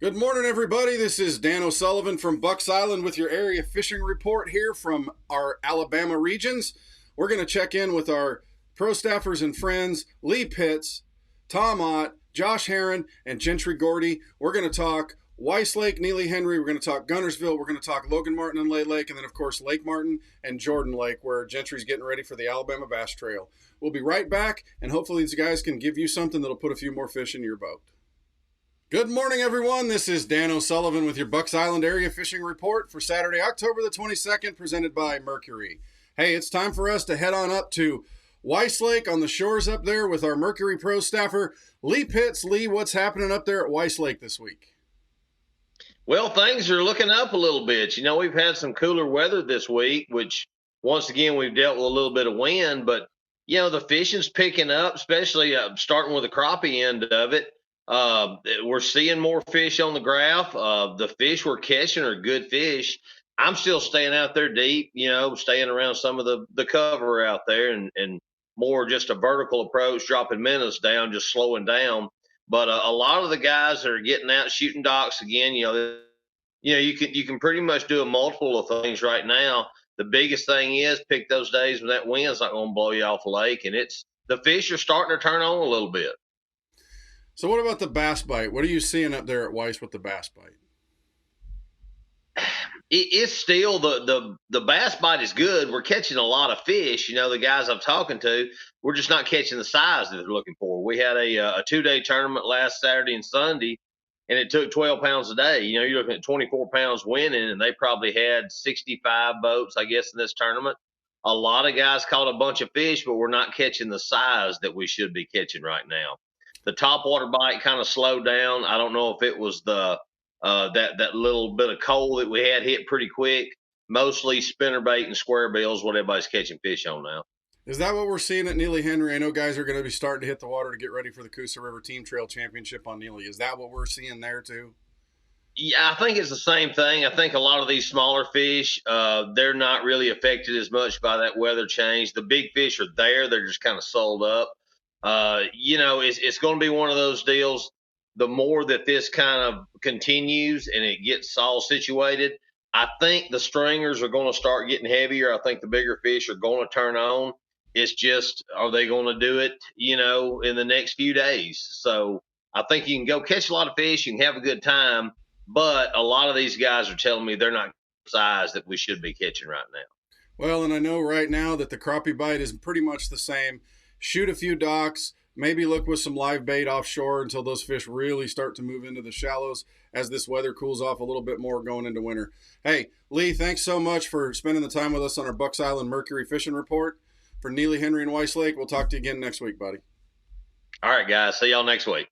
Good morning, everybody. This is Dan O'Sullivan from Bucks Island with your area fishing report here from our Alabama regions. We're going to check in with our pro staffers and friends, Lee Pitts, Tom Ott, Josh Herron, and Gentry Gordy. We're going to talk Weiss Lake, Neely Henry. We're going to talk Guntersville. We're going to talk Logan Martin and Lay Lake, and then, of course, Lake Martin and Jordan Lake, where Gentry's getting ready for the Alabama Bass Trail. We'll be right back, and hopefully these guys can give you something that'll put a few more fish in your boat. Good morning, everyone. This is Dan O'Sullivan with your Bucks Island Area Fishing Report for Saturday, October the 22nd, presented by Mercury. Hey, it's time for us to head on up to Weiss Lake on the shores up there with our Mercury Pro staffer, Lee Pitts. Lee, what's happening up there at Weiss Lake this week? Well, things are looking up a little bit. You know, we've had some cooler weather this week, which once again, we've dealt with a little bit of wind, but the fishing's picking up, especially starting with the crappie end of it. We're seeing more fish on the graph. The fish we're catching are good fish. I'm still staying out there deep, staying around some of the cover out there and more just a vertical approach, dropping minnows down, just slowing down. But a lot of the guys that are getting out shooting docks again, you can pretty much do a multiple of things right now. The biggest thing is pick those days when that wind's not going to blow you off the lake, and the fish are starting to turn on a little bit. So what about the bass bite? What are you seeing up there at Weiss with the bass bite? It's still the bass bite is good. We're catching a lot of fish. The guys I'm talking to, we're just not catching the size that they're looking for. We had a 2-day tournament last Saturday and Sunday, and it took 12 pounds a day. You're looking at 24 pounds winning, and they probably had 65 boats, I guess, in this tournament. A lot of guys caught a bunch of fish, but we're not catching the size that we should be catching right now. The topwater bite kind of slowed down. I don't know if it was that little bit of cold that we had hit pretty quick. Mostly spinnerbait and square bills, what everybody's catching fish on now. Is that what we're seeing at Neely Henry? I know guys are going to be starting to hit the water to get ready for the Coosa River Team Trail Championship on Neely. Is that what we're seeing there too? Yeah, I think it's the same thing. I think a lot of these smaller fish, they're not really affected as much by that weather change. The big fish are there. They're just kind of sold up. It's going to be one of those deals. The more that this kind of continues and it gets all situated, I think the stringers are going to start getting heavier. I think the bigger fish are going to turn on. It's just, are they going to do it, in the next few days? So I think you can go catch a lot of fish. You can have a good time. But a lot of these guys are telling me they're not size that we should be catching right now. Well, and I know right now that the crappie bite is pretty much the same. Shoot a few docks, maybe look with some live bait offshore until those fish really start to move into the shallows as this weather cools off a little bit more going into winter. Hey, Lee, thanks so much for spending the time with us on our Bucks Island Mercury Fishing Report. For Neely Henry and Weiss Lake, we'll talk to you again next week, buddy. All right, guys. See y'all next week.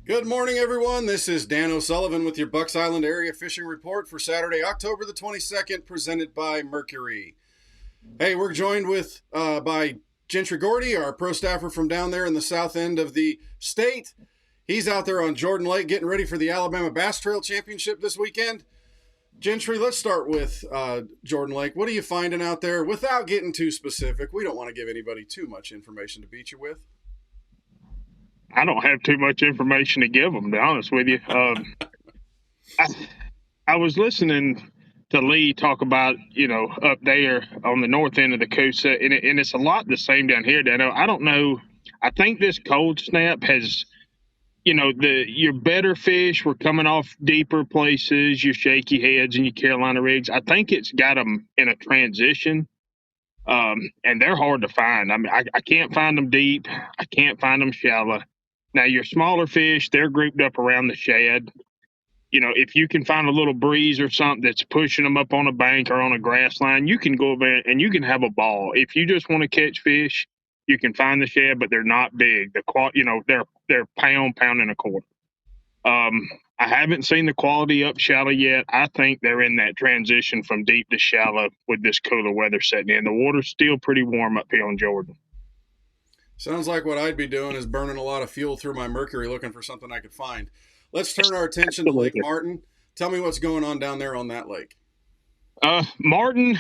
Good morning, everyone. This is Dan O'Sullivan with your Bucks Island Area Fishing Report for Saturday, October the 22nd, presented by Mercury. Hey, we're joined by Gentry Gordy, our pro staffer from down there in the south end of the state. He's out there on Jordan Lake getting ready for the Alabama Bass Trail Championship this weekend. Gentry, let's start with Jordan Lake. What are you finding out there? Without getting too specific, we don't want to give anybody too much information to beat you with. I don't have too much information to give them, to be honest with you. I was listening to Lee talk about, up there on the north end of the Coosa, and it's a lot the same down here, Dano. I don't know. I think this cold snap has, your better fish were coming off deeper places, your shaky heads and your Carolina rigs. I think it's got them in a transition, and they're hard to find. I mean, I can't find them deep. I can't find them shallow. Now, your smaller fish, they're grouped up around the shad. If you can find a little breeze or something that's pushing them up on a bank or on a grass line, you can go over and you can have a ball. If you just want to catch fish, you can find the shad, but they're not big. They're pound and a quarter. I haven't seen the quality up shallow yet. I think they're in that transition from deep to shallow with this cooler weather setting in. The water's still pretty warm up here on Jordan. Sounds like what I'd be doing is burning a lot of fuel through my Mercury looking for something I could find. Let's turn our attention to Lake Martin. Tell me what's going on down there on that lake. Martin,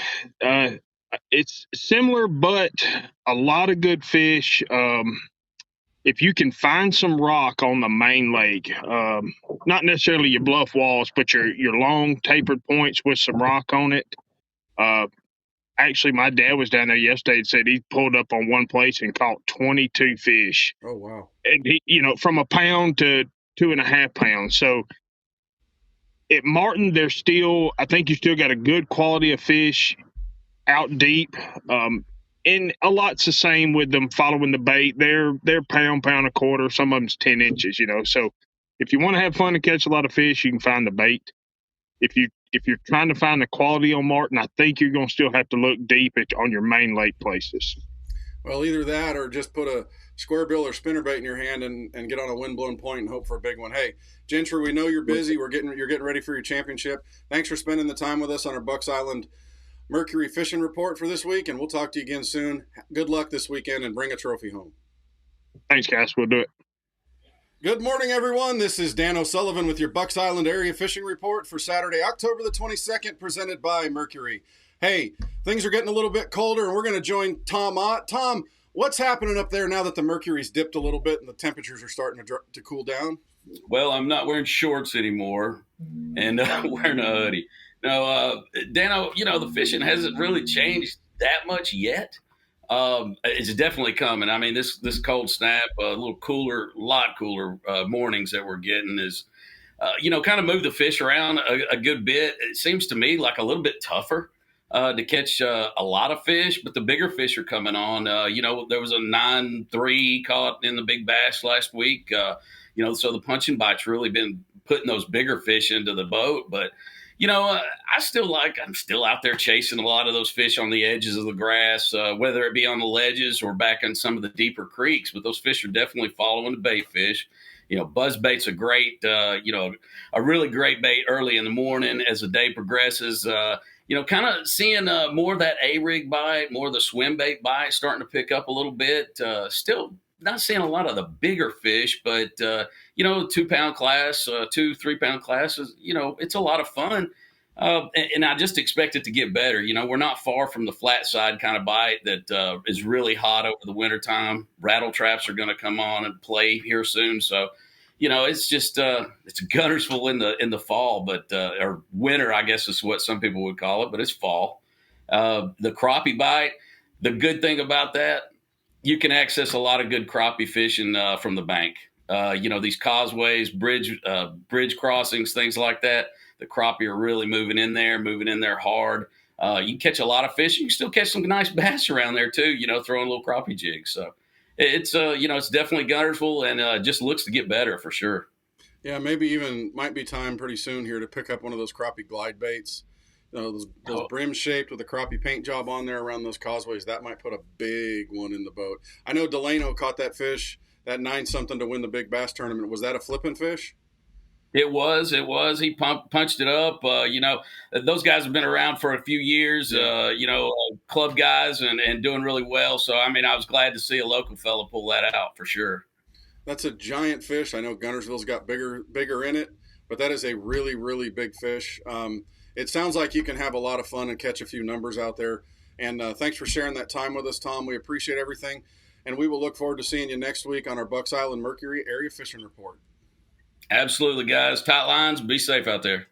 it's similar, but a lot of good fish. if you can find some rock on the main lake, not necessarily your bluff walls, but your long tapered points with some rock on it. Actually, my dad was down there yesterday and said he pulled up on one place and caught 22 fish. Oh, wow. And he, from a pound to 2.5 pounds. So at Martin, I think you still got a good quality of fish out deep. And a lot's the same with them following the bait. They're pound a quarter. Some of them's 10 inches, So if you want to have fun and catch a lot of fish, you can find the bait. If you're trying to find the quality on Martin, I think you're going to still have to look deep on your main lake places. Well, either that or just put a square bill or spinnerbait in your hand and get on a wind-blown point and hope for a big one. Hey, Gentry, we know you're busy. You're getting ready for your championship. Thanks for spending the time with us on our Bucks Island Mercury Fishing Report for this week, and we'll talk to you again soon. Good luck this weekend and bring a trophy home. Thanks, guys. We'll do it. Good morning, everyone. This is Dan O'Sullivan with your Bucks Island Area Fishing Report for Saturday, October the 22nd, presented by Mercury. Hey, things are getting a little bit colder, and we're going to join Tom Ott. Tom, what's happening up there now that the mercury's dipped a little bit and the temperatures are starting to cool down? Well, I'm not wearing shorts anymore and wearing a hoodie. No, Dano, the fishing hasn't really changed that much yet. It's definitely coming. I mean, this cold snap, a lot cooler mornings that we're getting is, kind of move the fish around a good bit. It seems to me like a little bit tougher to catch a lot of fish, but the bigger fish are coming on. There was a 9.3 caught in the big bass last week. So the punching bite's really been putting those bigger fish into the boat, but I'm still out there chasing a lot of those fish on the edges of the grass, whether it be on the ledges or back in some of the deeper creeks. But those fish are definitely following the bait fish. Buzz bait's a great, a really great bait early in the morning. As the day progresses, kind of seeing more of that A-rig bite, more of the swim bait bite starting to pick up a little bit. Still not seeing a lot of the bigger fish, but 2-pound class, 2-3 pound classes, it's a lot of fun. And I just expect it to get better. We're not far from the flat side kind of bite that is really hot over the wintertime. Rattle traps are going to come on and play here soon. So, it's just it's Guntersville in the fall, but or winter, I guess is what some people would call it, but it's fall. The crappie bite, the good thing about that, you can access a lot of good crappie fishing from the bank. These causeways, bridge crossings, things like that. The crappie are really moving in there hard. You can catch a lot of fish. You can still catch some nice bass around there too, throwing little crappie jigs. So it's definitely Guntersville and just looks to get better for sure. Yeah, maybe even might be time pretty soon here to pick up one of those crappie glide baits. Those brims shaped with a crappie paint job on there around those causeways. That might put a big one in the boat. I know Delano caught that fish, that 9-something to win the big bass tournament. Was that a flipping fish? It was. He punched it up. Those guys have been around for a few years, club guys and doing really well. So, I was glad to see a local fella pull that out for sure. That's a giant fish. I know Guntersville's got bigger in it, but that is a really, really big fish. It sounds like you can have a lot of fun and catch a few numbers out there. And thanks for sharing that time with us, Tom. We appreciate everything. And we will look forward to seeing you next week on our Bucks Island Mercury Area Fishing Report. Absolutely, guys. Tight lines. Be safe out there.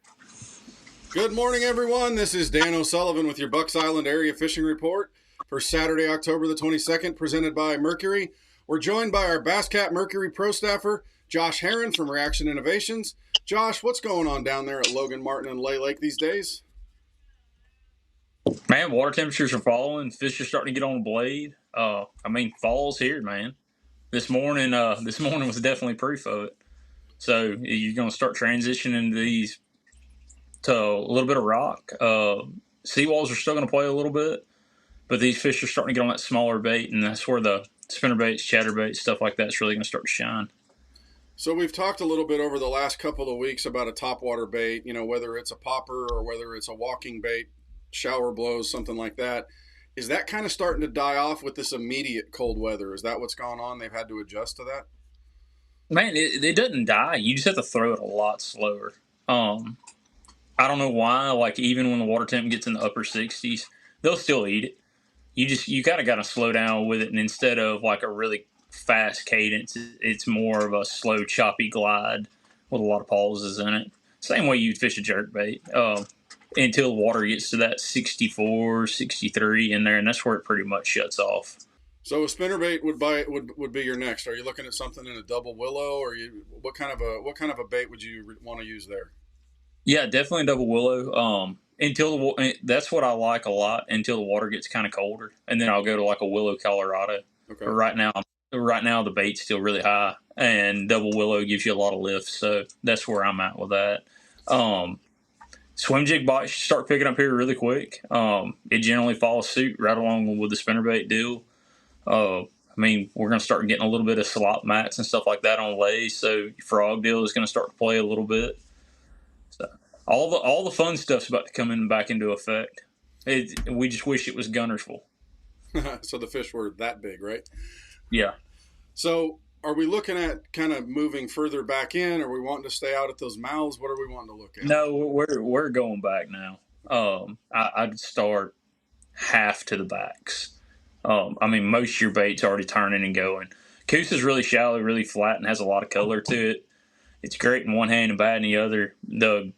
Good morning, everyone. This is Dan O'Sullivan with your Bucks Island Area Fishing Report for Saturday, October the 22nd, presented by Mercury. We're joined by our Bass Cat Mercury Pro Staffer, Josh Herron from Reaction Innovations. Josh, what's going on down there at Logan, Martin, and Lay Lake these days? Man, water temperatures are falling. Fish are starting to get on the blade. Fall's here, man. This morning was definitely proof of it. So you're going to start transitioning these to a little bit of rock. Seawalls are still going to play a little bit, but these fish are starting to get on that smaller bait, and that's where the spinner baits, chatterbaits, stuff like that's really going to start to shine. So we've talked a little bit over the last couple of weeks about a topwater bait, whether it's a popper or whether it's a walking bait, shower blows, something like that. Is that kind of starting to die off with this immediate cold weather? Is that what's gone on? They've had to adjust to that? Man, it doesn't die. You just have to throw it a lot slower. I don't know why. Like, even when the water temp gets in the upper 60s, they'll still eat it. You kind of got to slow down with it, and instead of like a really fast cadence. It's more of a slow, choppy glide with a lot of pauses in it. Same way you'd fish a jerkbait until the water gets to that 64, 63 in there, and that's where it pretty much shuts off. So a spinnerbait would be your next. Are you looking at something in a double willow, or what kind of a bait would you want to use there? Yeah, definitely double willow. That's what I like a lot until the water gets kind of colder, and then I'll go to like a willow Colorado. Okay. But right now the bait's still really high, and double willow gives you a lot of lift, so that's where I'm at with that. Swim jig bites start picking up here really quick. It generally follows suit right along with the spinnerbait deal. I mean, we're going to start getting a little bit of slop mats and stuff like that on lays, so your frog deal is going to start to play a little bit. So all the fun stuff's about to come back into effect. We just wish it was Guntersville. So the fish were that big, right? Yeah. So are we looking at kind of moving further back in? Are we wanting to stay out at those mouths? What are we wanting to look at? No, we're going back now. I'd start half to the backs. I mean, most of your bait's already turning and going. Coos is really shallow, really flat, and has a lot of color to it. It's great in one hand and bad in the other. The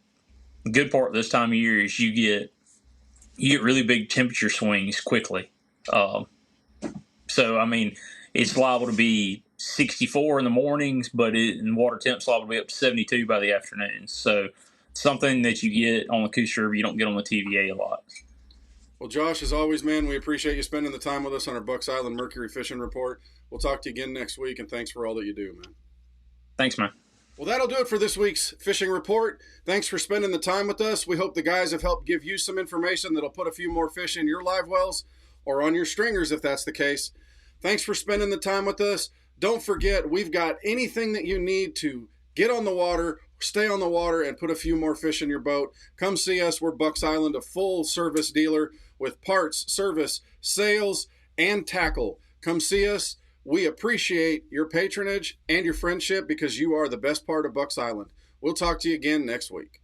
good part this time of year is you get really big temperature swings quickly. So, I mean, it's liable to be 64 in the mornings, but in water temps liable to be up to 72 by the afternoons. So, something that you get on the Coos River you don't get on the TVA a lot. Well, Josh, as always, man, we appreciate you spending the time with us on our Bucks Island Mercury Fishing Report. We'll talk to you again next week, and thanks for all that you do, man. Thanks, man. Well, that'll do it for this week's fishing report. Thanks for spending the time with us. We hope the guys have helped give you some information that'll put a few more fish in your live wells or on your stringers if that's the case. Thanks for spending the time with us. Don't forget, we've got anything that you need to get on the water, stay on the water, and put a few more fish in your boat. Come see us. We're Bucks Island, a full-service dealer with parts, service, sales, and tackle. Come see us. We appreciate your patronage and your friendship because you are the best part of Bucks Island. We'll talk to you again next week.